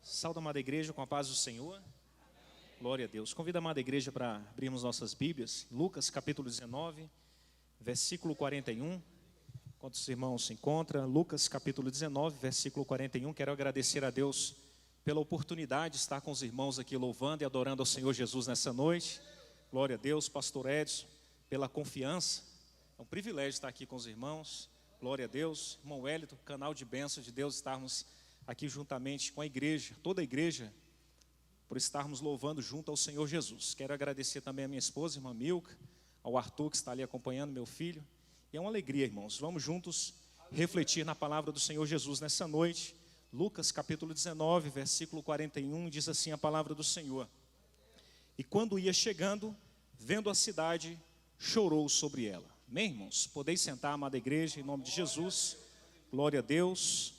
Saúde, amada igreja, com a paz do Senhor. Glória a Deus. Convido a amada igreja para abrirmos nossas Bíblias. Lucas capítulo 19, versículo 41. Enquanto os irmãos se encontram, Lucas capítulo 19, versículo 41. Quero agradecer a Deus pela oportunidade de estar com os irmãos aqui louvando e adorando ao Senhor Jesus nessa noite. Glória a Deus, pastor Edson, pela confiança. É um privilégio estar aqui com os irmãos. Glória a Deus. Irmão Wellington, canal de bênçãos de Deus, estarmos aqui juntamente com a igreja, toda a igreja, por estarmos louvando junto ao Senhor Jesus. Quero agradecer também a minha esposa, irmã Milka, ao Arthur que está ali acompanhando, meu filho. E é uma alegria, irmãos. Vamos juntos refletir na palavra do Senhor Jesus nessa noite. Lucas capítulo 19, versículo 41, diz assim a palavra do Senhor. E quando ia chegando, vendo a cidade, chorou sobre ela. Amém, irmãos? Podeis sentar, amada igreja, em nome de Jesus. Glória a Deus.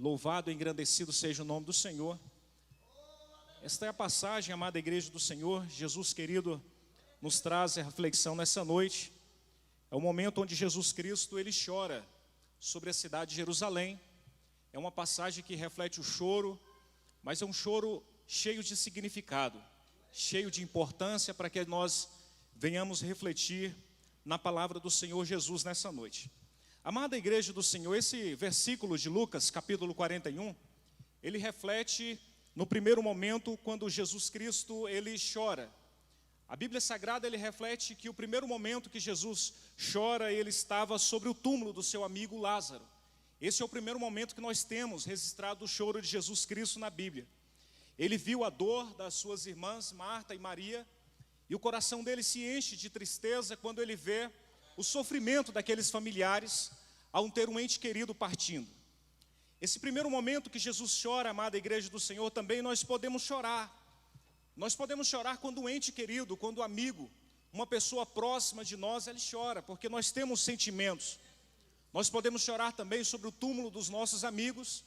Louvado e engrandecido seja o nome do Senhor. Esta é a passagem, amada igreja do Senhor. Jesus querido nos traz a reflexão nessa noite. É o momento onde Jesus Cristo, ele chora sobre a cidade de Jerusalém. É uma passagem que reflete o choro, mas é um choro cheio de significado, cheio de importância para que nós venhamos refletir na palavra do Senhor Jesus nessa noite. Amada igreja do Senhor, esse versículo de Lucas, capítulo 41, ele reflete no primeiro momento quando Jesus Cristo, ele chora. A Bíblia Sagrada, ele reflete que o primeiro momento que Jesus chora, ele estava sobre o túmulo do seu amigo Lázaro. Esse é o primeiro momento que nós temos registrado o choro de Jesus Cristo na Bíblia. Ele viu a dor das suas irmãs, Marta e Maria, e o coração dele se enche de tristeza quando ele vê o sofrimento daqueles familiares ao ter um ente querido partindo. Esse primeiro momento que Jesus chora, amada igreja do Senhor, também nós podemos chorar. Nós podemos chorar quando um ente querido, quando um amigo, uma pessoa próxima de nós, ele chora, porque nós temos sentimentos. Nós podemos chorar também sobre o túmulo dos nossos amigos,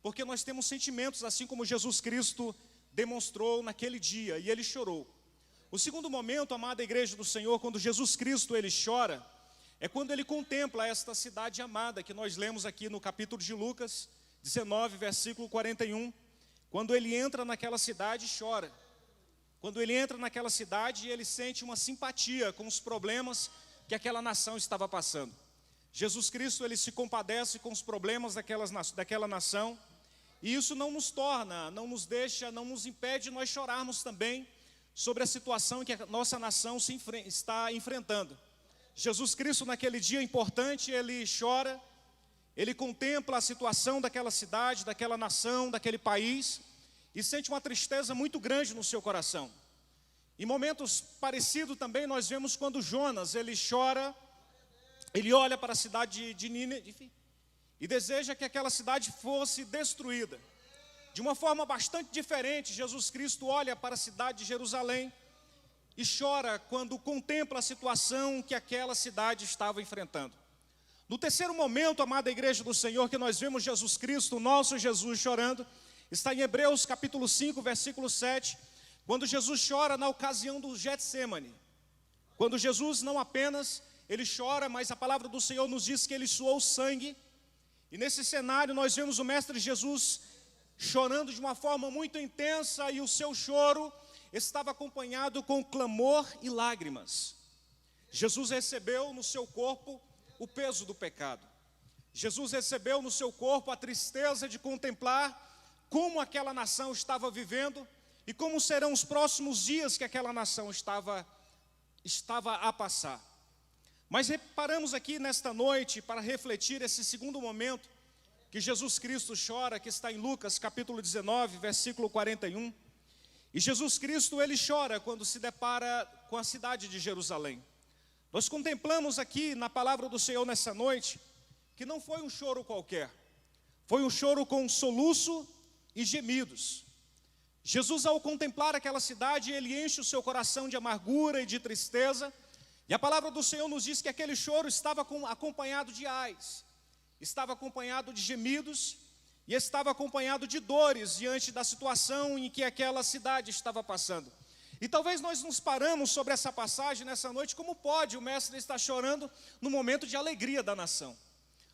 porque nós temos sentimentos, assim como Jesus Cristo demonstrou naquele dia, e ele chorou. O segundo momento, amada igreja do Senhor, quando Jesus Cristo ele chora, é quando ele contempla esta cidade amada, que nós lemos aqui no capítulo de Lucas 19, versículo 41, quando ele entra naquela cidade e chora. Quando ele entra naquela cidade, ele sente uma simpatia com os problemas que aquela nação estava passando. Jesus Cristo, ele se compadece com os problemas daquela nação, e isso não nos torna, não nos deixa, não nos impede de nós chorarmos também sobre a situação que a nossa nação está enfrentando. Jesus Cristo, naquele dia importante, ele chora, ele contempla a situação daquela cidade, daquela nação, daquele país, e sente uma tristeza muito grande no seu coração. Em momentos parecidos também nós vemos quando Jonas, ele chora, ele olha para a cidade de Nínive e deseja que aquela cidade fosse destruída. De uma forma bastante diferente, Jesus Cristo olha para a cidade de Jerusalém e chora quando contempla a situação que aquela cidade estava enfrentando. No terceiro momento, amada igreja do Senhor, que nós vemos Jesus Cristo, o nosso Jesus, chorando, está em Hebreus capítulo 5, versículo 7, quando Jesus chora na ocasião do Getsêmani. Quando Jesus não apenas ele chora, mas a palavra do Senhor nos diz que ele suou sangue. E nesse cenário nós vemos o Mestre Jesus chorando de uma forma muito intensa, e o seu choro estava acompanhado com clamor e lágrimas. Jesus recebeu no seu corpo o peso do pecado. Jesus recebeu no seu corpo a tristeza de contemplar como aquela nação estava vivendo e como serão os próximos dias que aquela nação estava a passar. Mas reparamos aqui nesta noite, para refletir esse segundo momento, que Jesus Cristo chora, que está em Lucas capítulo 19, versículo 41. E Jesus Cristo, ele chora quando se depara com a cidade de Jerusalém. Nós contemplamos aqui na palavra do Senhor nessa noite, que não foi um choro qualquer. Foi um choro com soluço e gemidos. Jesus, ao contemplar aquela cidade, ele enche o seu coração de amargura e de tristeza. E a palavra do Senhor nos diz que aquele choro estava acompanhado de ais, estava acompanhado de gemidos e estava acompanhado de dores diante da situação em que aquela cidade estava passando. E talvez nós nos paramos sobre essa passagem nessa noite. Como pode o Mestre estar chorando no momento de alegria da nação?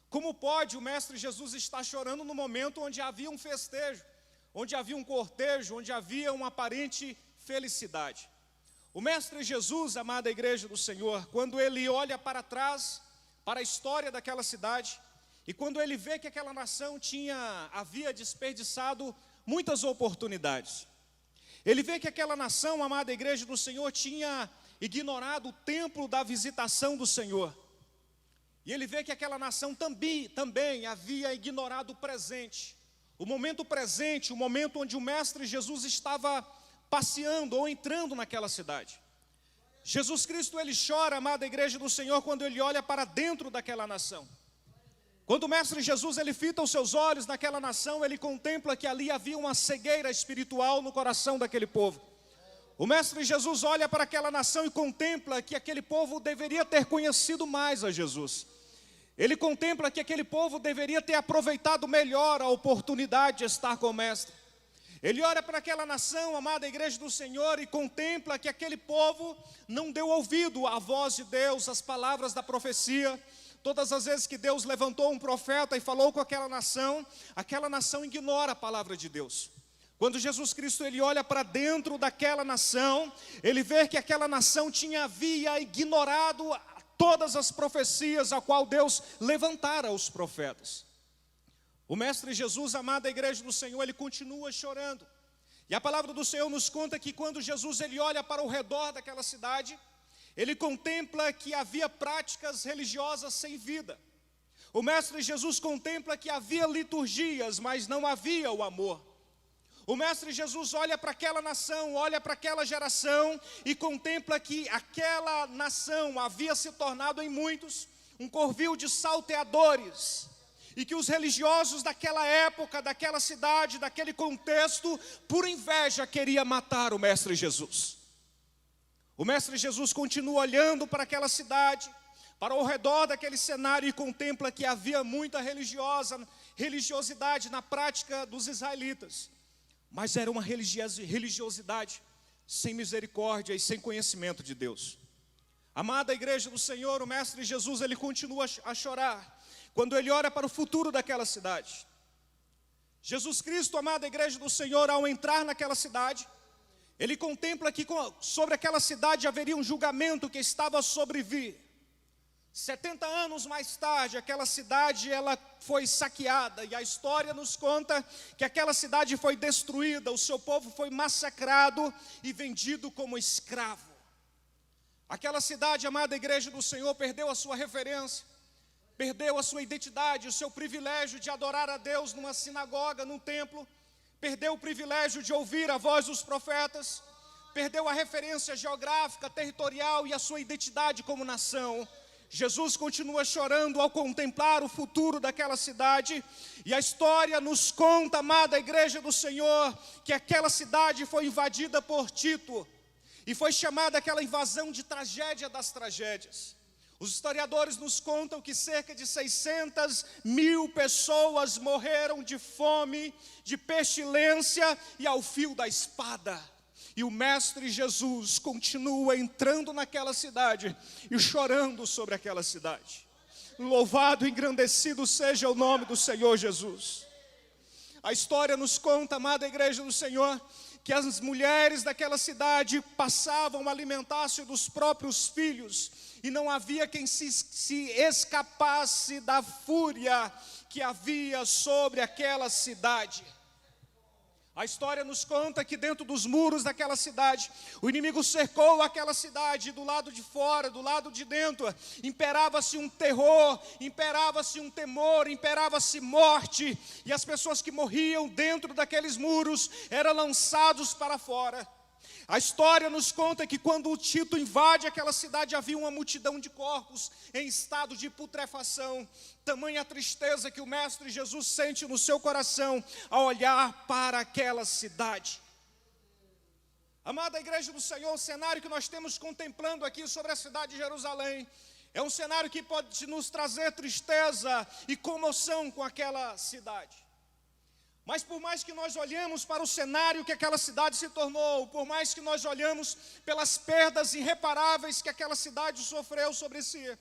Como pode o Mestre Jesus estar chorando no momento onde havia um festejo? onde havia um cortejo, onde havia uma aparente felicidade. O Mestre Jesus, amada igreja do Senhor, quando ele olha para trás, para a história daquela cidade, e quando ele vê que aquela nação havia desperdiçado muitas oportunidades, ele vê que aquela nação, amada igreja do Senhor, tinha ignorado o templo da visitação do Senhor. E ele vê que aquela nação também havia ignorado o presente. O momento presente, o momento onde o Mestre Jesus estava passeando ou entrando naquela cidade. Jesus Cristo, ele chora, amada igreja do Senhor, quando ele olha para dentro daquela nação. Quando o Mestre Jesus, ele fita os seus olhos naquela nação, ele contempla que ali havia uma cegueira espiritual no coração daquele povo. O Mestre Jesus olha para aquela nação e contempla que aquele povo deveria ter conhecido mais a Jesus. Ele contempla que aquele povo deveria ter aproveitado melhor a oportunidade de estar com o Mestre. Ele olha para aquela nação, amada igreja do Senhor, e contempla que aquele povo não deu ouvido à voz de Deus, às palavras da profecia. Todas as vezes que Deus levantou um profeta e falou com aquela nação ignora a palavra de Deus. Quando Jesus Cristo, ele olha para dentro daquela nação, ele vê que aquela nação havia ignorado todas as profecias a qual Deus levantara os profetas. O Mestre Jesus, amada igreja do Senhor, ele continua chorando. E a palavra do Senhor nos conta que quando Jesus, ele olha para o redor daquela cidade, ele contempla que havia práticas religiosas sem vida. O Mestre Jesus contempla que havia liturgias, mas não havia o amor. O Mestre Jesus olha para aquela nação, olha para aquela geração e contempla que aquela nação havia se tornado em muitos um covil de salteadores. E que os religiosos daquela época, daquela cidade, daquele contexto, por inveja queria matar o Mestre Jesus. O Mestre Jesus continua olhando para aquela cidade, para o redor daquele cenário e contempla que havia muita religiosidade na prática dos israelitas. Mas era uma religiosidade sem misericórdia e sem conhecimento de Deus. Amada igreja do Senhor, o Mestre Jesus, ele continua a chorar quando ele olha para o futuro daquela cidade. Jesus Cristo, amada igreja do Senhor, ao entrar naquela cidade, ele contempla que sobre aquela cidade haveria um julgamento que estava a sobrevir. 70 anos mais tarde, aquela cidade ela foi saqueada, e a história nos conta que aquela cidade foi destruída, o seu povo foi massacrado e vendido como escravo. Aquela cidade, amada igreja do Senhor, perdeu a sua referência, perdeu a sua identidade, o seu privilégio de adorar a Deus numa sinagoga, num templo, perdeu o privilégio de ouvir a voz dos profetas, perdeu a referência geográfica, territorial e a sua identidade como nação. Jesus continua chorando ao contemplar o futuro daquela cidade, e a história nos conta, amada igreja do Senhor, que aquela cidade foi invadida por Tito, e foi chamada aquela invasão de tragédia das tragédias. Os historiadores nos contam que cerca de 600.000 pessoas morreram de fome, de pestilência e ao fio da espada. E o Mestre Jesus continua entrando naquela cidade e chorando sobre aquela cidade. Louvado e engrandecido seja o nome do Senhor Jesus. A história nos conta, amada igreja do Senhor, que as mulheres daquela cidade passavam a alimentar-se dos próprios filhos, e não havia quem se escapasse da fúria que havia sobre aquela cidade. A história nos conta que dentro dos muros daquela cidade, o inimigo cercou aquela cidade, do lado de fora, do lado de dentro, imperava-se um terror, imperava-se um temor, imperava-se morte, e as pessoas que morriam dentro daqueles muros eram lançados para fora. A história nos conta que quando o Tito invade aquela cidade, havia uma multidão de corpos em estado de putrefação. Tamanha tristeza que o Mestre Jesus sente no seu coração ao olhar para aquela cidade. Amada igreja do Senhor, o cenário que nós temos contemplando aqui sobre a cidade de Jerusalém é um cenário que pode nos trazer tristeza e comoção com aquela cidade. Mas por mais que nós olhemos para o cenário que aquela cidade se tornou, por mais que nós olhemos pelas perdas irreparáveis que aquela cidade sofreu sobre si,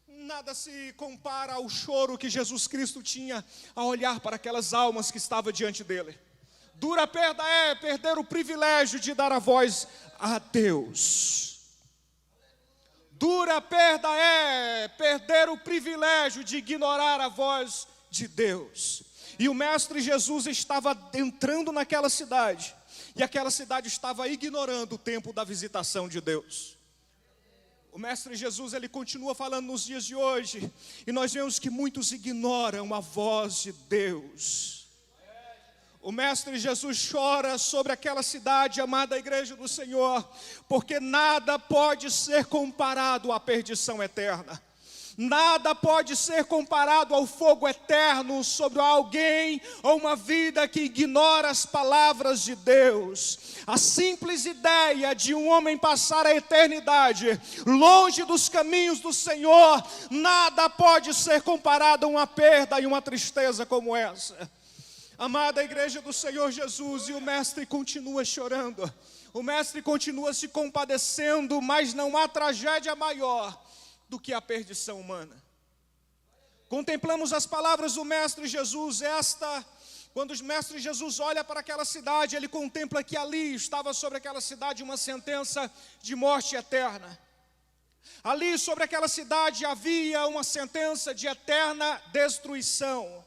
nada se compara ao choro que Jesus Cristo tinha ao olhar para aquelas almas que estavam diante dele. Dura perda é perder o privilégio de dar a voz a Deus. Dura perda é perder o privilégio de ignorar a voz de Deus. E o Mestre Jesus estava entrando naquela cidade, e aquela cidade estava ignorando o tempo da visitação de Deus. O Mestre Jesus, ele continua falando nos dias de hoje, e nós vemos que muitos ignoram a voz de Deus. O Mestre Jesus chora sobre aquela cidade, amada igreja do Senhor, porque nada pode ser comparado à perdição eterna. Nada pode ser comparado ao fogo eterno sobre alguém ou uma vida que ignora as palavras de Deus. A simples ideia de um homem passar a eternidade longe dos caminhos do Senhor, nada pode ser comparado a uma perda e uma tristeza como essa. Amada igreja do Senhor Jesus, e o Mestre continua chorando, o Mestre continua se compadecendo, mas não há tragédia maior do que a perdição humana. Contemplamos as palavras do Mestre Jesus, quando o Mestre Jesus olha para aquela cidade, ele contempla que ali estava sobre aquela cidade uma sentença de morte eterna. Ali sobre aquela cidade havia uma sentença de eterna destruição.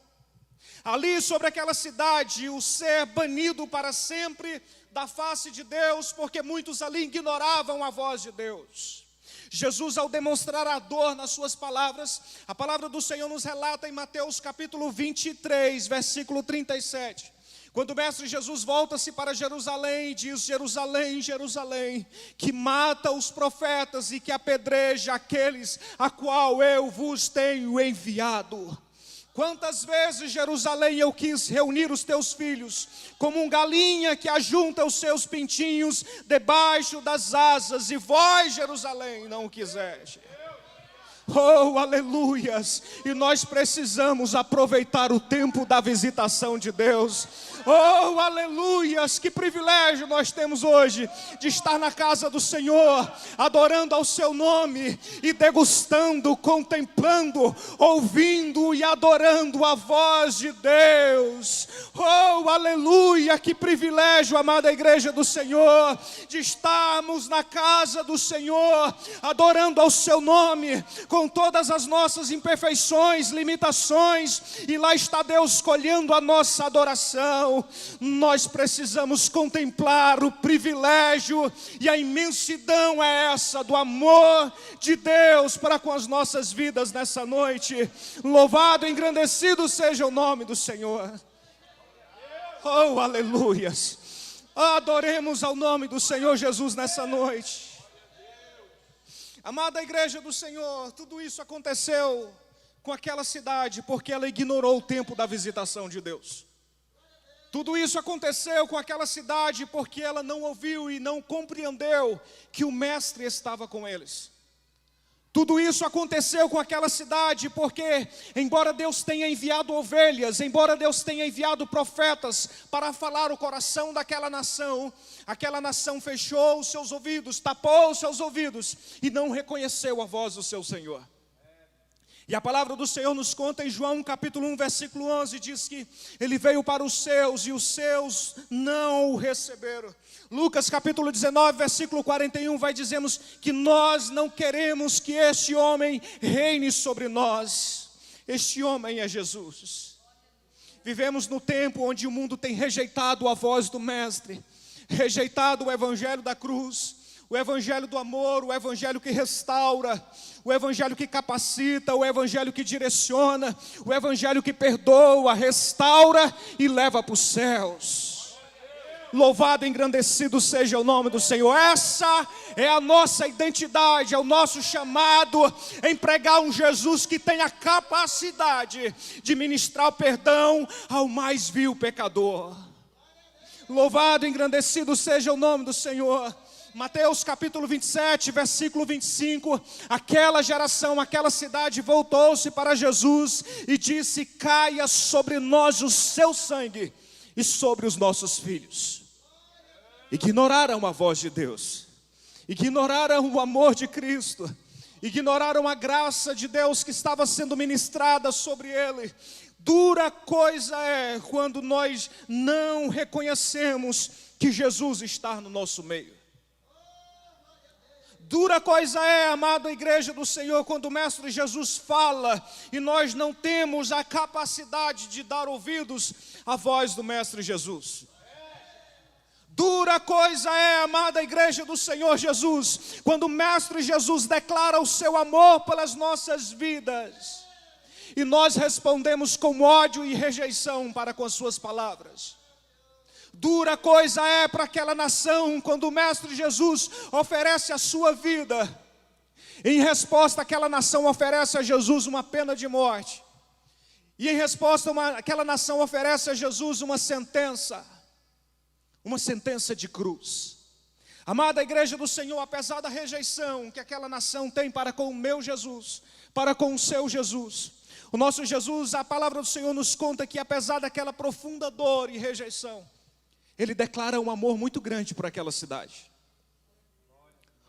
Ali sobre aquela cidade, o ser banido para sempre da face de Deus, porque muitos ali ignoravam a voz de Deus. Jesus, ao demonstrar a dor nas suas palavras, a palavra do Senhor nos relata em Mateus capítulo 23, versículo 37. Quando o Mestre Jesus volta-se para Jerusalém e diz: Jerusalém, Jerusalém, que mata os profetas e que apedreja aqueles a qual eu vos tenho enviado. Quantas vezes, Jerusalém, eu quis reunir os teus filhos, como um galinha que ajunta os seus pintinhos debaixo das asas, e vós, Jerusalém, não o quiseste. Oh, aleluias! E nós precisamos aproveitar o tempo da visitação de Deus. Oh, aleluias! Que privilégio nós temos hoje de estar na casa do Senhor, adorando ao seu nome e degustando, contemplando, ouvindo e adorando a voz de Deus. Oh, aleluia! Que privilégio, amada igreja do Senhor, de estarmos na casa do Senhor, adorando ao seu nome, com todas as nossas imperfeições, limitações, e lá está Deus colhendo a nossa adoração. Nós precisamos contemplar o privilégio e a imensidão é essa do amor de Deus para com as nossas vidas nessa noite. Louvado e engrandecido seja o nome do Senhor. Oh, aleluias! Adoremos ao nome do Senhor Jesus nessa noite. Amada igreja do Senhor, tudo isso aconteceu com aquela cidade porque ela ignorou o tempo da visitação de Deus. Tudo isso aconteceu com aquela cidade porque ela não ouviu e não compreendeu que o Mestre estava com eles. Tudo isso aconteceu com aquela cidade porque, embora Deus tenha enviado ovelhas, embora Deus tenha enviado profetas para falar o coração daquela nação, aquela nação fechou os seus ouvidos, tapou os seus ouvidos e não reconheceu a voz do seu Senhor. E a palavra do Senhor nos conta em João capítulo 1, versículo 11, diz que ele veio para os seus e os seus não o receberam. Lucas capítulo 19, versículo 41 vai dizermos que nós não queremos que este homem reine sobre nós. Este homem é Jesus. Vivemos no tempo onde o mundo tem rejeitado a voz do Mestre, rejeitado o evangelho da cruz, o evangelho do amor, o evangelho que restaura, o evangelho que capacita, o evangelho que direciona, o evangelho que perdoa, restaura e leva para os céus. Louvado e engrandecido seja o nome do Senhor. Essa é a nossa identidade, é o nosso chamado em pregar um Jesus que tem a capacidade de ministrar o perdão ao mais vil pecador. Louvado e engrandecido seja o nome do Senhor. Mateus capítulo 27, versículo 25, aquela geração, aquela cidade voltou-se para Jesus e disse: caia sobre nós o seu sangue e sobre os nossos filhos. Ignoraram a voz de Deus, ignoraram o amor de Cristo, ignoraram a graça de Deus que estava sendo ministrada sobre ele. Dura coisa é quando nós não reconhecemos que Jesus está no nosso meio. Dura coisa é, amada igreja do Senhor, quando o Mestre Jesus fala e nós não temos a capacidade de dar ouvidos à voz do Mestre Jesus. Dura coisa é, amada igreja do Senhor Jesus, quando o Mestre Jesus declara o seu amor pelas nossas vidas e nós respondemos com ódio e rejeição para com as suas palavras. Dura coisa é para aquela nação quando o Mestre Jesus oferece a sua vida. Em resposta, aquela nação oferece a Jesus uma pena de morte. E em resposta, aquela nação oferece a Jesus uma sentença de cruz. Amada igreja do Senhor, apesar da rejeição que aquela nação tem para com o meu Jesus, para com o seu Jesus, o nosso Jesus, a palavra do Senhor nos conta que apesar daquela profunda dor e rejeição, Ele declara um amor muito grande por aquela cidade.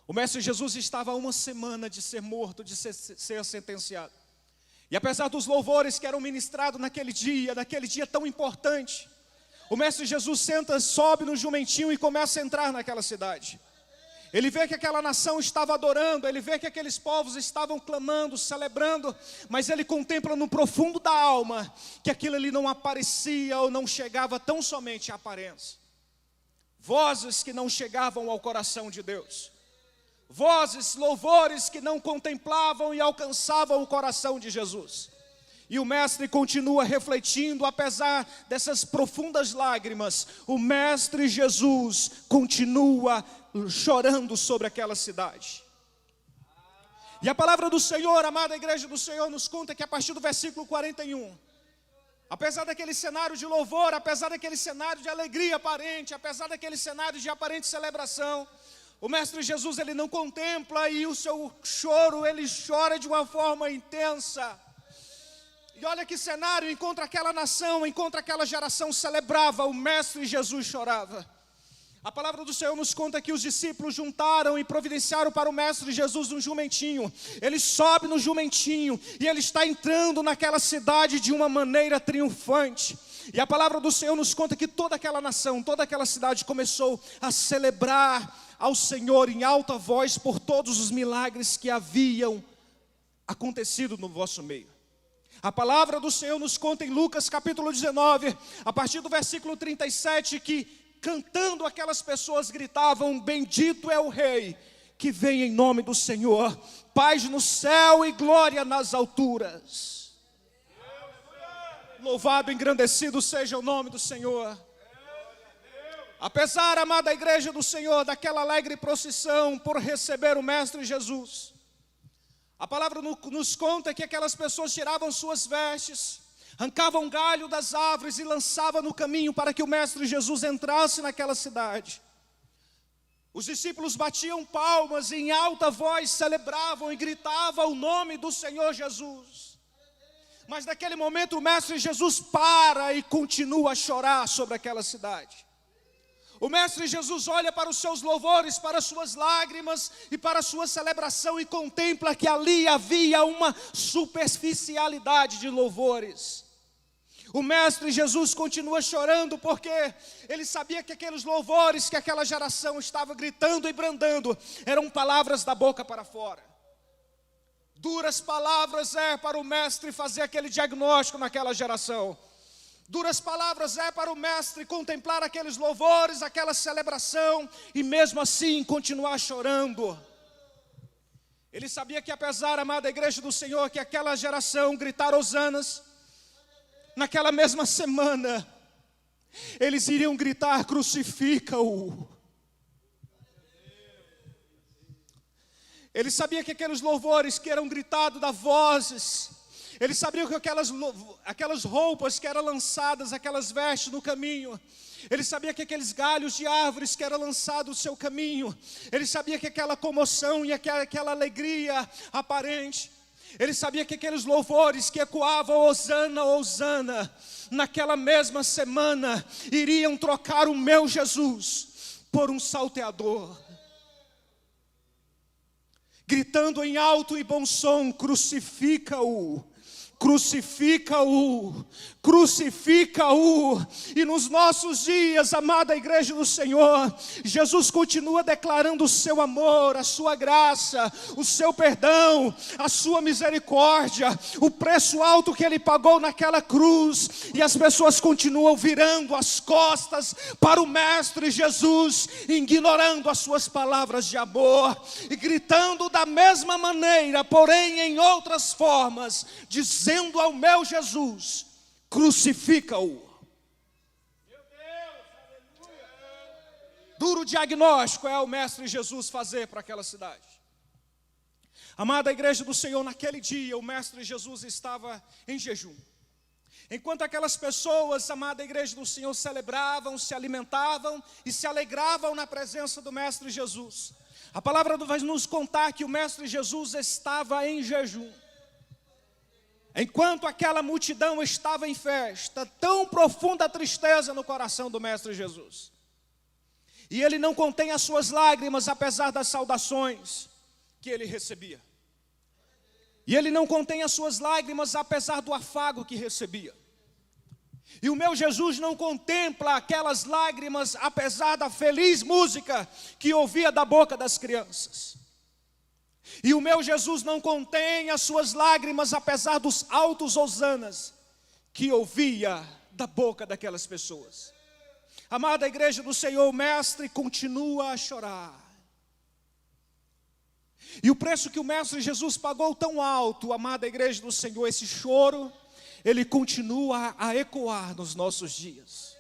O Mestre Jesus estava a uma semana de ser morto, de ser sentenciado. E apesar dos louvores que eram ministrados naquele dia tão importante, o Mestre Jesus sobe no jumentinho e começa a entrar naquela cidade. Ele vê que aquela nação estava adorando, ele vê que aqueles povos estavam clamando, celebrando, mas ele contempla no profundo da alma que aquilo ali não aparecia ou não chegava tão somente à aparência. Vozes que não chegavam ao coração de Deus. Vozes, louvores que não contemplavam e alcançavam o coração de Jesus. E o Mestre continua refletindo, apesar dessas profundas lágrimas, o Mestre Jesus continua chorando sobre aquela cidade. E a palavra do Senhor, amada igreja do Senhor, nos conta que a partir do versículo 41, apesar daquele cenário de louvor, apesar daquele cenário de alegria aparente, apesar daquele cenário de aparente celebração, o Mestre Jesus, ele não contempla e o seu choro, ele chora de uma forma intensa. E olha que cenário, enquanto aquela nação, enquanto aquela geração celebrava, o Mestre Jesus chorava. A palavra do Senhor nos conta que os discípulos juntaram e providenciaram para o Mestre Jesus um jumentinho. Ele sobe no jumentinho e ele está entrando naquela cidade de uma maneira triunfante. E a palavra do Senhor nos conta que toda aquela nação, toda aquela cidade começou a celebrar ao Senhor em alta voz por todos os milagres que haviam acontecido no vosso meio. A palavra do Senhor nos conta em Lucas capítulo 19, a partir do versículo 37, que cantando aquelas pessoas gritavam: bendito é o Rei que vem em nome do Senhor, paz no céu e glória nas alturas. Louvado e engrandecido seja o nome do Senhor. Apesar, amada igreja do Senhor, daquela alegre procissão por receber o Mestre Jesus, a palavra nos conta que aquelas pessoas tiravam suas vestes, arrancavam galho das árvores e lançavam no caminho para que o Mestre Jesus entrasse naquela cidade. Os discípulos batiam palmas e em alta voz celebravam e gritavam o nome do Senhor Jesus. Mas naquele momento o Mestre Jesus para e continua a chorar sobre aquela cidade. O Mestre Jesus olha para os seus louvores, para as suas lágrimas e para a sua celebração e contempla que ali havia uma superficialidade de louvores. O Mestre Jesus continua chorando porque ele sabia que aqueles louvores que aquela geração estava gritando e brandando eram palavras da boca para fora. Duras palavras para o Mestre fazer aquele diagnóstico naquela geração. Duras palavras para o Mestre contemplar aqueles louvores, aquela celebração e mesmo assim continuar chorando. Ele sabia que apesar, amada igreja do Senhor, que aquela geração gritar hosanas, naquela mesma semana, eles iriam gritar: crucifica-o. Ele sabia que aqueles louvores que eram gritados da vozes, ele sabia que aquelas roupas que eram lançadas, aquelas vestes no caminho, ele sabia que aqueles galhos de árvores que eram lançados no seu caminho, ele sabia que aquela comoção e aquela alegria aparente, ele sabia que aqueles louvores que ecoavam Hosana, Hosana, naquela mesma semana, iriam trocar o meu Jesus por um salteador. Gritando em alto e bom som: crucifica-o. crucifica-o, crucifica-o. E nos nossos dias, amada igreja do Senhor, Jesus continua declarando o seu amor, a sua graça, o seu perdão, a sua misericórdia, o preço alto que ele pagou naquela cruz, e as pessoas continuam virando as costas para o Mestre Jesus, ignorando as suas palavras de amor, e gritando da mesma maneira, porém em outras formas, dizendo ao meu Jesus: crucifica-o. Duro diagnóstico é o Mestre Jesus fazer para aquela cidade. Amada igreja do Senhor, naquele dia o Mestre Jesus estava em jejum. Enquanto aquelas pessoas, amada igreja do Senhor, celebravam, se alimentavam e se alegravam na presença do Mestre Jesus, a palavra vai nos contar que o Mestre Jesus estava em jejum. Enquanto aquela multidão estava em festa, tão profunda a tristeza no coração do Mestre Jesus. E ele não contém as suas lágrimas, apesar das saudações que ele recebia. E ele não contém as suas lágrimas, apesar do afago que recebia. E o meu Jesus não contempla aquelas lágrimas, apesar da feliz música que ouvia da boca das crianças. E o meu Jesus não contém as suas lágrimas, apesar dos altos hosanas que ouvia da boca daquelas pessoas. Amada igreja do Senhor, o Mestre continua a chorar. E o preço que o Mestre Jesus pagou tão alto, amada igreja do Senhor, esse choro, ele continua a ecoar nos nossos dias.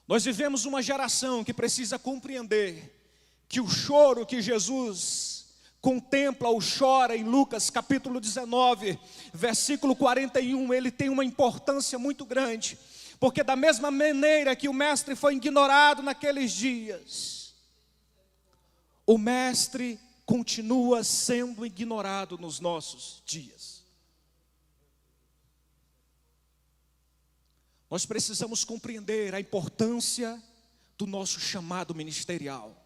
Nós vivemos uma geração que precisa compreender que o choro que Jesus contempla ou chora em Lucas capítulo 19, versículo 41, ele tem uma importância muito grande, porque da mesma maneira que o Mestre foi ignorado naqueles dias, o Mestre continua sendo ignorado nos nossos dias. Nós precisamos compreender a importância do nosso chamado ministerial.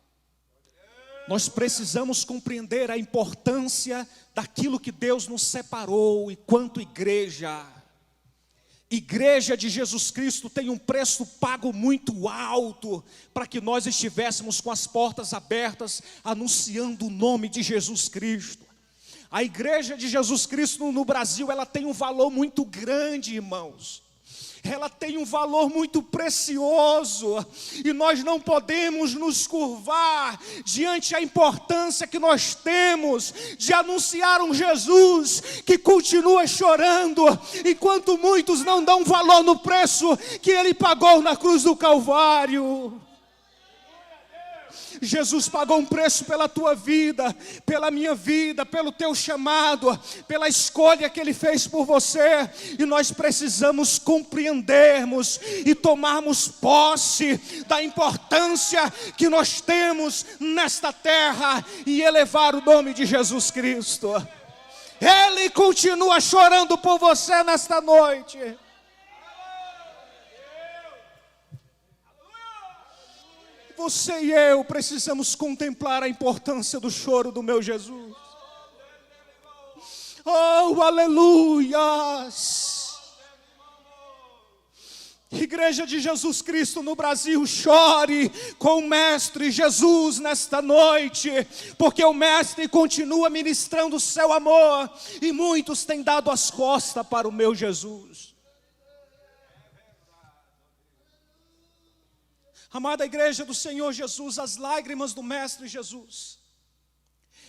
Nós precisamos compreender a importância daquilo que Deus nos separou enquanto igreja. Igreja de Jesus Cristo tem um preço pago muito alto para que nós estivéssemos com as portas abertas, anunciando o nome de Jesus Cristo. A igreja de Jesus Cristo no Brasil, ela tem um valor muito grande, irmãos. Ela tem um valor muito precioso, e nós não podemos nos curvar diante da importância que nós temos de anunciar um Jesus que continua chorando, enquanto muitos não dão valor no preço que Ele pagou na cruz do Calvário. Jesus pagou um preço pela tua vida, pela minha vida, pelo teu chamado, pela escolha que Ele fez por você. E nós precisamos compreendermos e tomarmos posse da importância que nós temos nesta terra e elevar o nome de Jesus Cristo. Ele continua chorando por você nesta noite. Você e eu precisamos contemplar a importância do choro do meu Jesus. Oh, aleluias! Igreja de Jesus Cristo no Brasil, chore com o Mestre Jesus nesta noite, porque o Mestre continua ministrando o seu amor, e muitos têm dado as costas para o meu Jesus. Amada igreja do Senhor Jesus, as lágrimas do Mestre Jesus,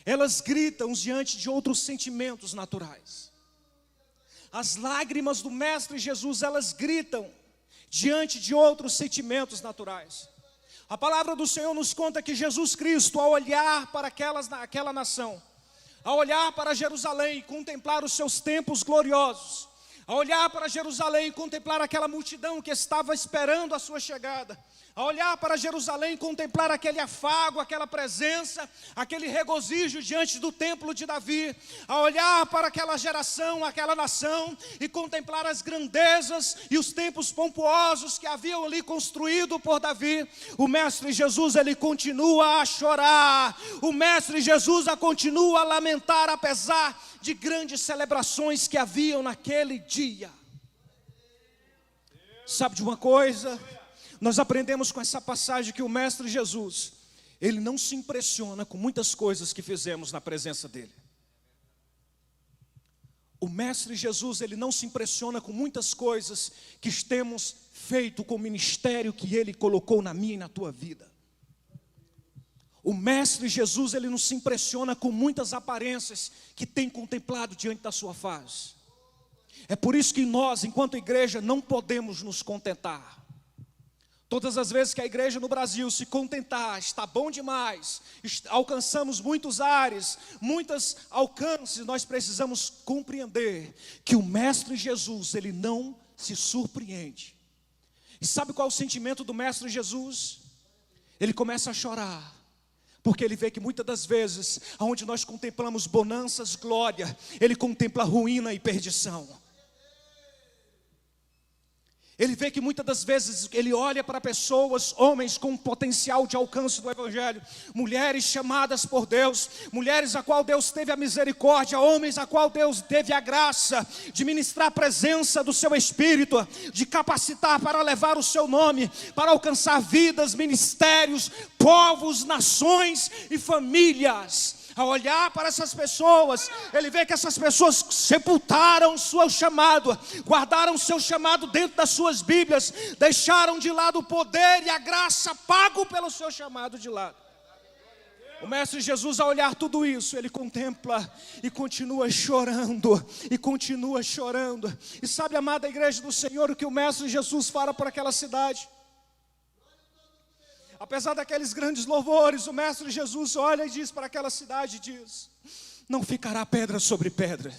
elas gritam diante de outros sentimentos naturais. As lágrimas do Mestre Jesus, elas gritam diante de outros sentimentos naturais. A palavra do Senhor nos conta que Jesus Cristo, ao olhar para aquela nação, ao olhar para Jerusalém e contemplar os seus templos gloriosos, ao olhar para Jerusalém e contemplar aquela multidão que estava esperando a sua chegada, a olhar para Jerusalém e contemplar aquele afago, aquela presença, aquele regozijo diante do templo de Davi, a olhar para aquela geração, aquela nação, e contemplar as grandezas e os templos pomposos que haviam ali construído por Davi, o Mestre Jesus, ele continua a chorar, o Mestre Jesus continua a lamentar, apesar de grandes celebrações que haviam naquele dia. Sabe de uma coisa? Nós aprendemos com essa passagem que o Mestre Jesus, Ele não se impressiona com muitas coisas que fizemos na presença dEle. O Mestre Jesus, Ele não se impressiona com muitas coisas que temos feito com o ministério que Ele colocou na minha e na tua vida. O Mestre Jesus, Ele não se impressiona com muitas aparências que tem contemplado diante da sua face. É por isso que nós, enquanto igreja, não podemos nos contentar. Todas as vezes que a igreja no Brasil se contentar, está bom demais, alcançamos muitos ares, muitos alcances, nós precisamos compreender que o Mestre Jesus, Ele não se surpreende. E sabe qual é o sentimento do Mestre Jesus? Ele começa a chorar, porque ele vê que muitas das vezes, onde nós contemplamos bonanças, glória, Ele contempla ruína e perdição. Ele vê que muitas das vezes ele olha para pessoas, homens com potencial de alcance do Evangelho, mulheres chamadas por Deus, mulheres a qual Deus teve a misericórdia, homens a qual Deus teve a graça de ministrar a presença do seu Espírito, de capacitar para levar o seu nome, para alcançar vidas, ministérios, povos, nações e famílias. Ao olhar para essas pessoas, ele vê que essas pessoas sepultaram o seu chamado, guardaram o seu chamado dentro das suas Bíblias, deixaram de lado o poder e a graça pago pelo seu chamado de lado. O Mestre Jesus, ao olhar tudo isso, ele contempla e continua chorando, e continua chorando. E sabe, amada igreja do Senhor, o que o Mestre Jesus fala para aquela cidade? Apesar daqueles grandes louvores, o Mestre Jesus olha e diz para aquela cidade, diz: não ficará pedra sobre pedra.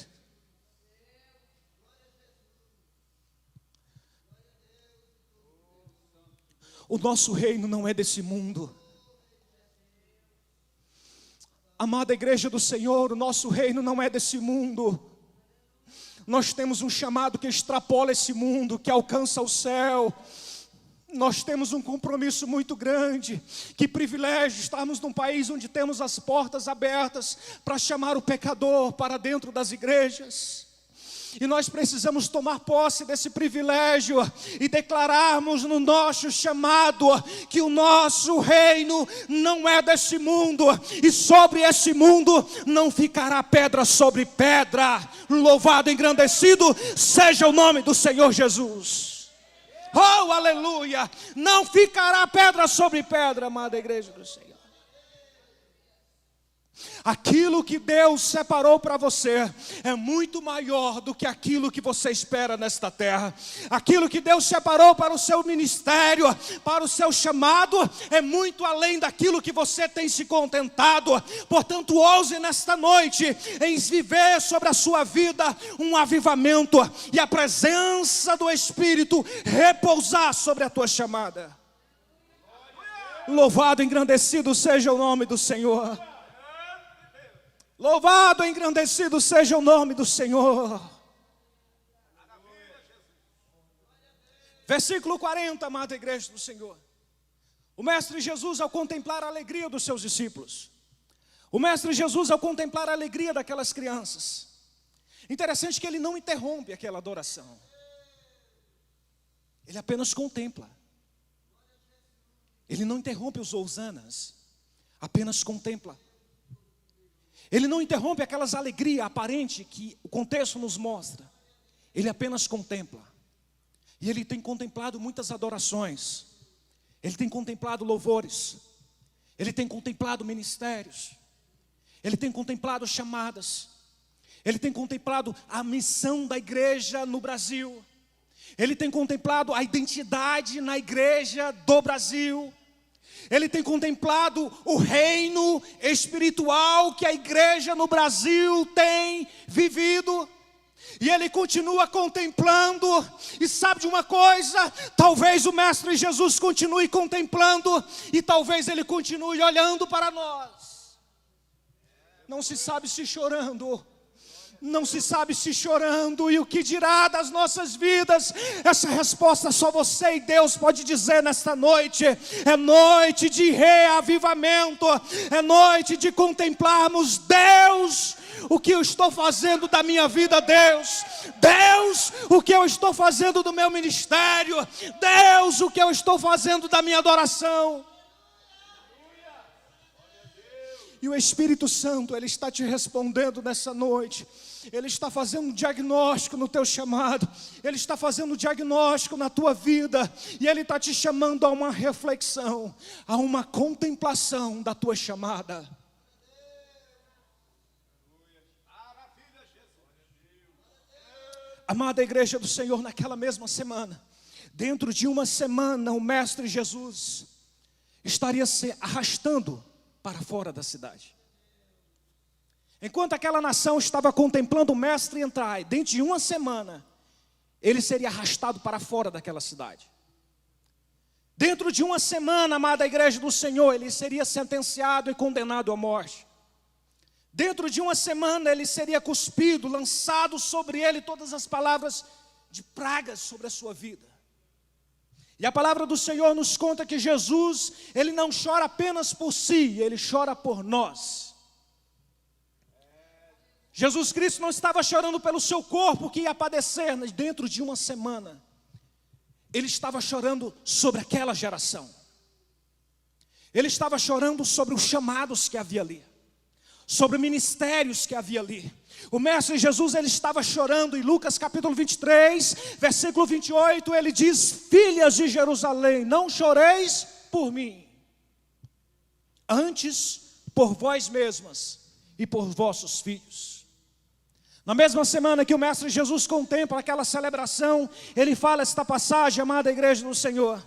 O nosso reino não é desse mundo. Amada igreja do Senhor, o nosso reino não é desse mundo. Nós temos um chamado que extrapola esse mundo, que alcança o céu. Nós temos um compromisso muito grande. Que privilégio estarmos num país onde temos as portas abertas para chamar o pecador para dentro das igrejas. E nós precisamos tomar posse desse privilégio e declararmos no nosso chamado que o nosso reino não é desse mundo, e sobre esse mundo não ficará pedra sobre pedra. Louvado e engrandecido seja o nome do Senhor Jesus. Oh, aleluia! Não ficará pedra sobre pedra, amada igreja do Senhor. Aquilo que Deus separou para você é muito maior do que aquilo que você espera nesta terra. Aquilo que Deus separou para o seu ministério, para o seu chamado, é muito além daquilo que você tem se contentado. Portanto, ouse nesta noite em viver sobre a sua vida um avivamento e a presença do Espírito repousar sobre a tua chamada. Louvado e engrandecido seja o nome do Senhor. Louvado e engrandecido seja o nome do Senhor. Versículo 40, amada igreja do Senhor. O Mestre Jesus, ao contemplar a alegria dos seus discípulos, o Mestre Jesus, ao contemplar a alegria daquelas crianças, interessante que ele não interrompe aquela adoração. Ele apenas contempla. Ele não interrompe os housanas, apenas contempla. Ele não interrompe aquelas alegrias aparentes que o contexto nos mostra. Ele apenas contempla. E ele tem contemplado muitas adorações. Ele tem contemplado louvores. Ele tem contemplado ministérios. Ele tem contemplado chamadas. Ele tem contemplado a missão da igreja no Brasil. Ele tem contemplado a identidade na igreja do Brasil. Ele tem contemplado o reino espiritual que a igreja no Brasil tem vivido. E ele continua contemplando. E sabe de uma coisa? Talvez o Mestre Jesus continue contemplando. E talvez ele continue olhando para nós. Não se sabe se chorando. Não se sabe se chorando, e o que dirá das nossas vidas? Essa resposta só você e Deus pode dizer nesta noite. É noite de reavivamento, é noite de contemplarmos: Deus, o que eu estou fazendo da minha vida, Deus. Deus, o que eu estou fazendo do meu ministério. Deus, o que eu estou fazendo da minha adoração. E o Espírito Santo, Ele está te respondendo nessa noite. Ele está fazendo um diagnóstico no teu chamado. Ele está fazendo um diagnóstico na tua vida. E Ele está te chamando a uma reflexão, a uma contemplação da tua chamada. Amada igreja do Senhor, naquela mesma semana, dentro de uma semana, o Mestre Jesus estaria se arrastando para fora da cidade. Enquanto aquela nação estava contemplando o Mestre entrar, dentro de uma semana, ele seria arrastado para fora daquela cidade. Dentro de uma semana, amada igreja do Senhor, ele seria sentenciado e condenado à morte. Dentro de uma semana ele seria cuspido, lançado sobre ele todas as palavras de pragas sobre a sua vida. E a palavra do Senhor nos conta que Jesus, Ele não chora apenas por si, Ele chora por nós. Jesus Cristo não estava chorando pelo seu corpo que ia padecer, mas dentro de uma semana, Ele estava chorando sobre aquela geração. Ele estava chorando sobre os chamados que havia ali, sobre ministérios que havia ali. O Mestre Jesus, ele estava chorando. Em Lucas capítulo 23, versículo 28, ele diz: filhas de Jerusalém, não choreis por mim, antes por vós mesmas e por vossos filhos. Na mesma semana que o Mestre Jesus contempla aquela celebração, ele fala esta passagem, amada igreja do Senhor: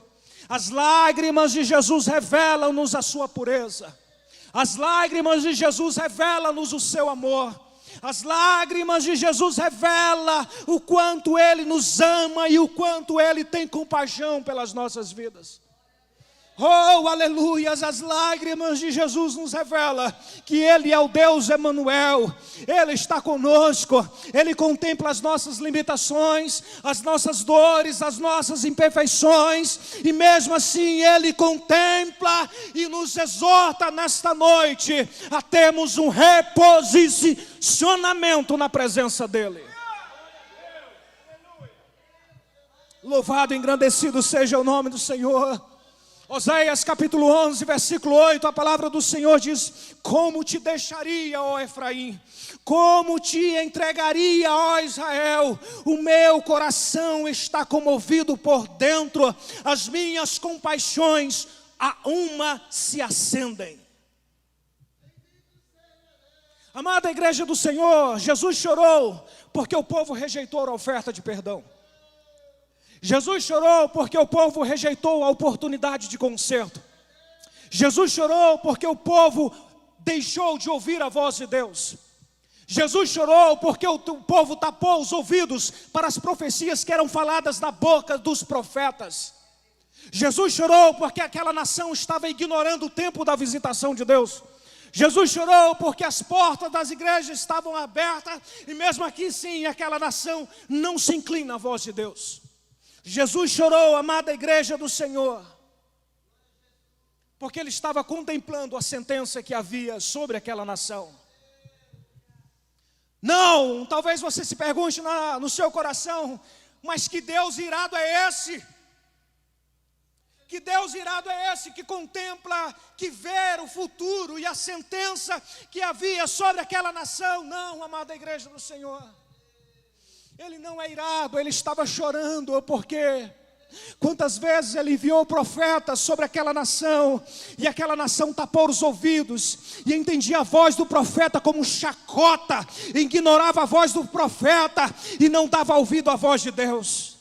as lágrimas de Jesus revelam-nos a sua pureza. As lágrimas de Jesus revelam-nos o seu amor. As lágrimas de Jesus revelam o quanto Ele nos ama e o quanto Ele tem compaixão pelas nossas vidas. Oh, aleluias, as lágrimas de Jesus nos revelam que Ele é o Deus Emanuel. Ele está conosco, Ele contempla as nossas limitações, as nossas dores, as nossas imperfeições, e mesmo assim Ele contempla e nos exorta nesta noite a termos um reposicionamento na presença dEle. Louvado e engrandecido seja o nome do Senhor. Oséias capítulo 11, versículo 8, a palavra do Senhor diz: como te deixaria, ó Efraim, como te entregaria, ó Israel, o meu coração está comovido por dentro, as minhas compaixões a uma se acendem. Amada igreja do Senhor, Jesus chorou porque o povo rejeitou a oferta de perdão. Jesus chorou porque o povo rejeitou a oportunidade de conserto. Jesus chorou porque o povo deixou de ouvir a voz de Deus. Jesus chorou porque o povo tapou os ouvidos para as profecias que eram faladas da boca dos profetas. Jesus chorou porque aquela nação estava ignorando o tempo da visitação de Deus. Jesus chorou porque as portas das igrejas estavam abertas e mesmo aqui sim, aquela nação não se inclina à voz de Deus. Jesus chorou, amada igreja do Senhor, porque Ele estava contemplando a sentença que havia sobre aquela nação. Não, talvez você se pergunte no seu coração: mas que Deus irado é esse? Que Deus irado é esse que contempla, que vê o futuro e a sentença que havia sobre aquela nação? Não, amada igreja do Senhor. Ele não é irado, ele estava chorando, porque quantas vezes ele enviou profetas sobre aquela nação, e aquela nação tapou os ouvidos, e entendia a voz do profeta como chacota, ignorava a voz do profeta, e não dava ouvido à voz de Deus.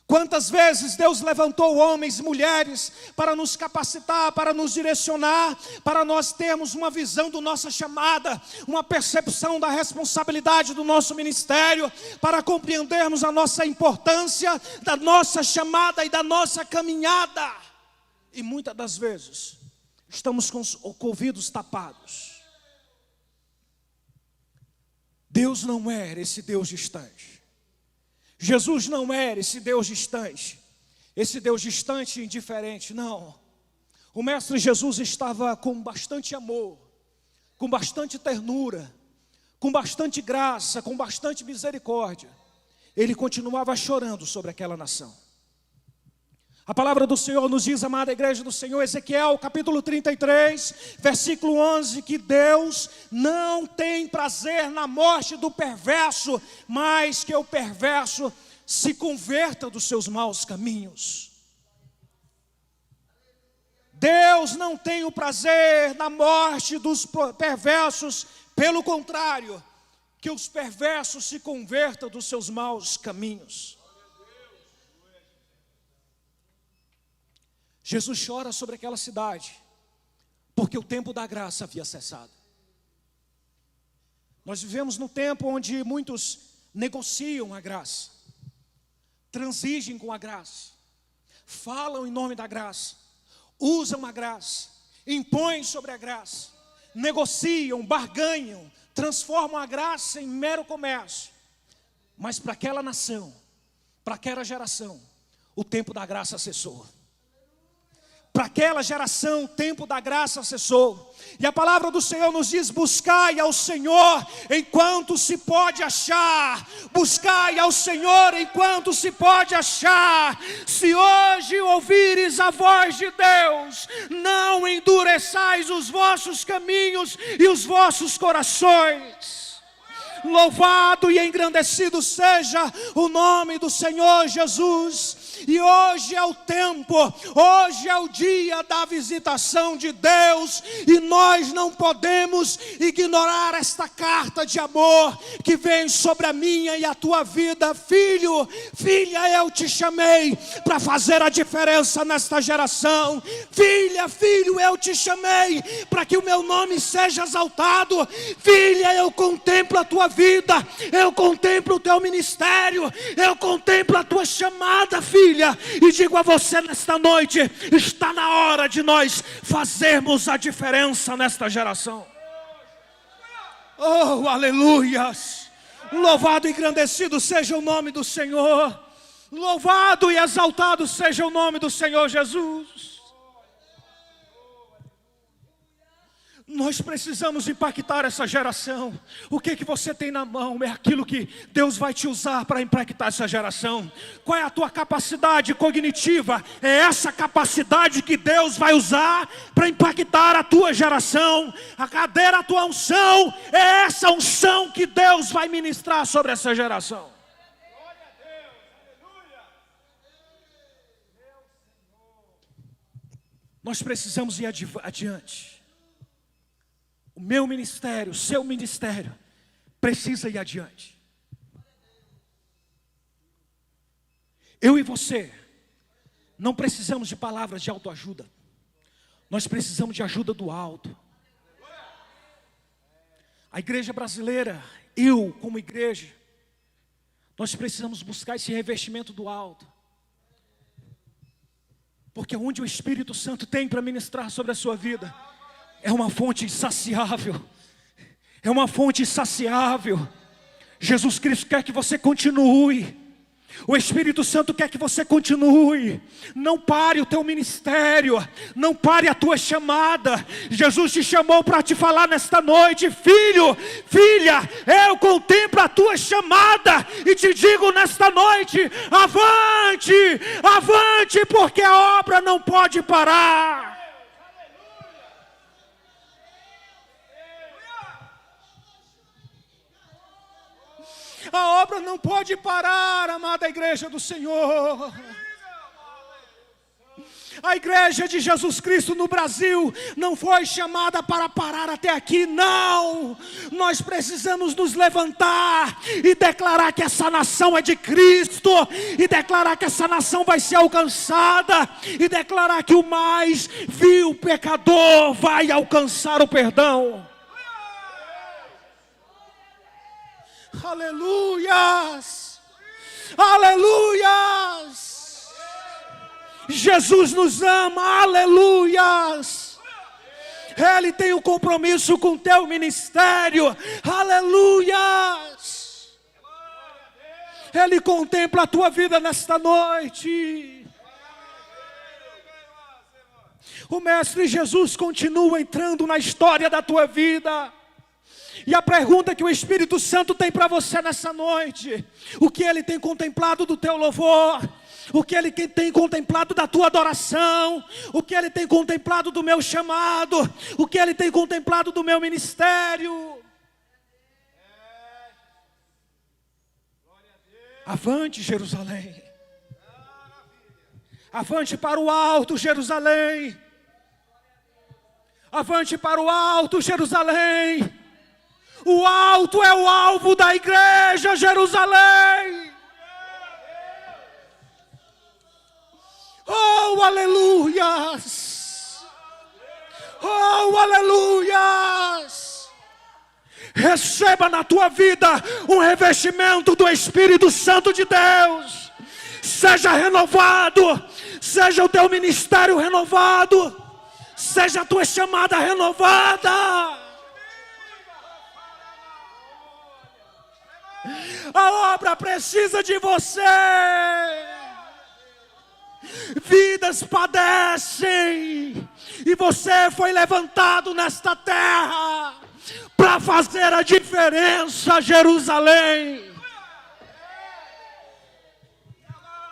Quantas vezes Deus levantou homens e mulheres para nos capacitar, para nos direcionar, para nós termos uma visão da nossa chamada, uma percepção da responsabilidade do nosso ministério, para compreendermos a nossa importância, da nossa chamada e da nossa caminhada. E muitas das vezes estamos com os ouvidos tapados. Deus não era esse Deus distante. Jesus não era esse Deus distante. Esse Deus distante e indiferente, não. O Mestre Jesus estava com bastante amor, com bastante ternura, com bastante graça, com bastante misericórdia. Ele continuava chorando sobre aquela nação. A palavra do Senhor nos diz, amada igreja do Senhor, Ezequiel capítulo 33, versículo 11, que Deus não tem prazer na morte do perverso, mas que o perverso se converta dos seus maus caminhos. Deus não tem o prazer na morte dos perversos, pelo contrário, que os perversos se convertam dos seus maus caminhos. Jesus chora sobre aquela cidade, porque o tempo da graça havia cessado. Nós vivemos num tempo onde muitos negociam a graça, transigem com a graça, falam em nome da graça, usam a graça, impõem sobre a graça, negociam, barganham, transformam a graça em mero comércio. Mas para aquela nação, para aquela geração, o tempo da graça cessou. Para aquela geração, o tempo da graça cessou. E a palavra do Senhor nos diz, buscai ao Senhor enquanto se pode achar. Buscai ao Senhor enquanto se pode achar. Se hoje ouvires a voz de Deus, não endureçais os vossos caminhos e os vossos corações. Louvado e engrandecido seja o nome do Senhor Jesus. E hoje é o tempo, hoje é o dia da visitação de Deus, e nós não podemos ignorar esta carta de amor que vem sobre a minha e a tua vida. Filho, filha, eu te chamei para fazer a diferença nesta geração. Filha, filho, eu te chamei para que o meu nome seja exaltado. Filha, eu contemplo a tua vida, eu contemplo o teu ministério, eu contemplo a tua chamada, filha. E digo a você nesta noite, está na hora de nós fazermos a diferença nesta geração. Oh, aleluias! Louvado e engrandecido seja o nome do Senhor. Louvado e exaltado seja o nome do Senhor Jesus. Nós precisamos impactar essa geração. O que você tem na mão é aquilo que Deus vai te usar para impactar essa geração. Qual é a tua capacidade cognitiva? É essa capacidade que Deus vai usar para impactar a tua geração. A cadeira, a tua unção, é essa unção que Deus vai ministrar sobre essa geração. Nós precisamos ir adiante. O meu ministério, o seu ministério, precisa ir adiante. Eu e você, não precisamos de palavras de autoajuda. Nós precisamos de ajuda do alto. A igreja brasileira, eu como igreja, nós precisamos buscar esse revestimento do alto. Porque onde o Espírito Santo tem para ministrar sobre a sua vida, é uma fonte insaciável. É uma fonte insaciável. Jesus Cristo quer que você continue. O Espírito Santo quer que você continue. Não pare o teu ministério. Não pare a tua chamada. Jesus te chamou para te falar nesta noite: filho, filha, eu contemplo a tua chamada. E te digo nesta noite: avante, avante, porque a obra não pode parar. A obra não pode parar, amada igreja do Senhor. A igreja de Jesus Cristo no Brasil não foi chamada para parar até aqui, não. Nós precisamos nos levantar e declarar que essa nação é de Cristo, e declarar que essa nação vai ser alcançada, e declarar que o mais vil pecador vai alcançar o perdão. Aleluias, aleluias. Jesus nos ama, aleluias. Ele tem um compromisso com o teu ministério. Aleluia! Ele contempla a tua vida nesta noite. O Mestre Jesus continua entrando na história da tua vida. E a pergunta que o Espírito Santo tem para você nessa noite: o que Ele tem contemplado do teu louvor? O que Ele tem contemplado da tua adoração? O que Ele tem contemplado do meu chamado? O que Ele tem contemplado do meu ministério? Avante, Jerusalém. Avante para o alto, Jerusalém. Avante para o alto, Jerusalém. O alto é o alvo da igreja, Jerusalém. Oh, aleluias. Oh, aleluias. Receba na tua vida um revestimento do Espírito Santo de Deus. Seja renovado. Seja o teu ministério renovado. Seja a tua chamada renovada. A obra precisa de você. Vidas padecem. E você foi levantado nesta terra para fazer a diferença, Jerusalém.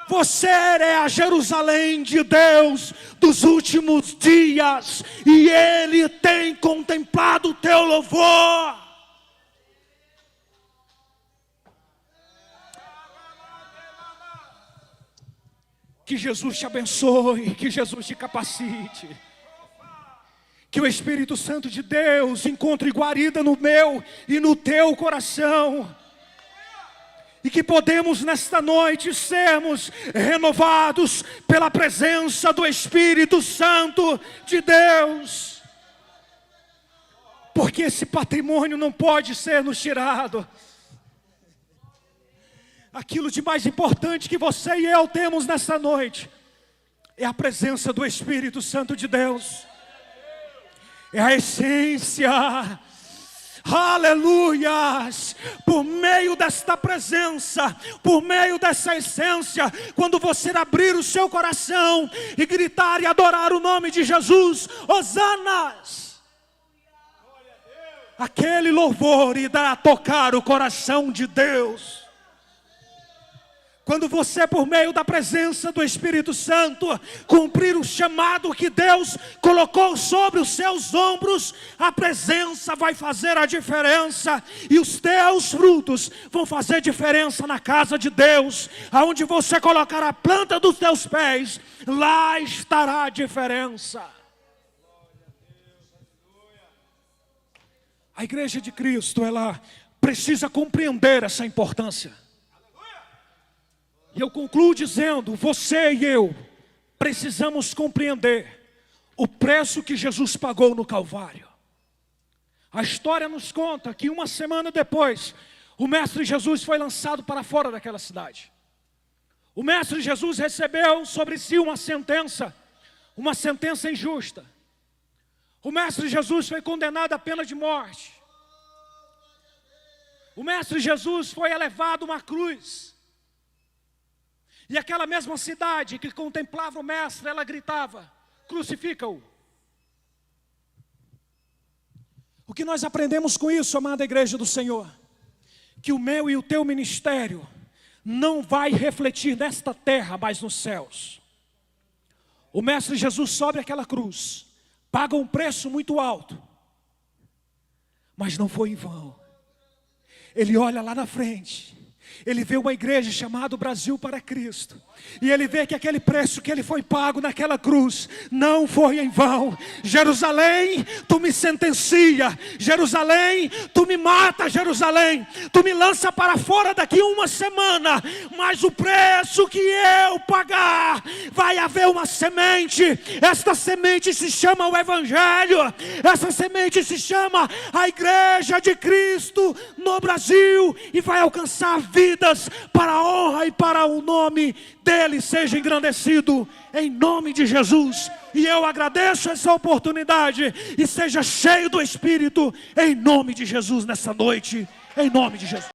Você é a Jerusalém de Deus dos últimos dias. E Ele tem contemplado o teu louvor. Que Jesus te abençoe, que Jesus te capacite. Que o Espírito Santo de Deus encontre guarida no meu e no teu coração. E que podemos nesta noite sermos renovados pela presença do Espírito Santo de Deus. Porque esse patrimônio não pode ser nos tirado. Aquilo de mais importante que você e eu temos nesta noite é a presença do Espírito Santo de Deus. É a essência. Aleluias. Por meio desta presença, por meio dessa essência, quando você abrir o seu coração e gritar e adorar o nome de Jesus, Hosanas, aquele louvor irá tocar o coração de Deus. Quando você, por meio da presença do Espírito Santo, cumprir o chamado que Deus colocou sobre os seus ombros, a presença vai fazer a diferença. E os teus frutos vão fazer diferença na casa de Deus. Aonde você colocar a planta dos teus pés, lá estará a diferença. A igreja de Cristo, ela precisa compreender essa importância. E eu concluo dizendo, você e eu precisamos compreender o preço que Jesus pagou no Calvário. A história nos conta que uma semana depois, o Mestre Jesus foi lançado para fora daquela cidade. O Mestre Jesus recebeu sobre si uma sentença injusta. O Mestre Jesus foi condenado à pena de morte. O Mestre Jesus foi elevado a uma cruz. E aquela mesma cidade que contemplava o Mestre, ela gritava, crucifica-o. O que nós aprendemos com isso, amada igreja do Senhor? Que o meu e o teu ministério não vai refletir nesta terra, mas nos céus. O Mestre Jesus sobe aquela cruz, paga um preço muito alto, mas não foi em vão. Ele olha lá na frente. Ele vê uma igreja chamada Brasil para Cristo. E ele vê que aquele preço que ele foi pago naquela cruz não foi em vão. Jerusalém, tu me sentencia. Jerusalém, tu me mata. Jerusalém, tu me lança para fora daqui uma semana. Mas o preço que eu pagar, vai haver uma semente. Esta semente se chama o Evangelho. Essa semente se chama a igreja de Cristo no Brasil. E vai alcançar a vida vidas para a honra e para o nome dele seja engrandecido, em nome de Jesus. E eu agradeço essa oportunidade, e seja cheio do Espírito, em nome de Jesus nessa noite, em nome de Jesus.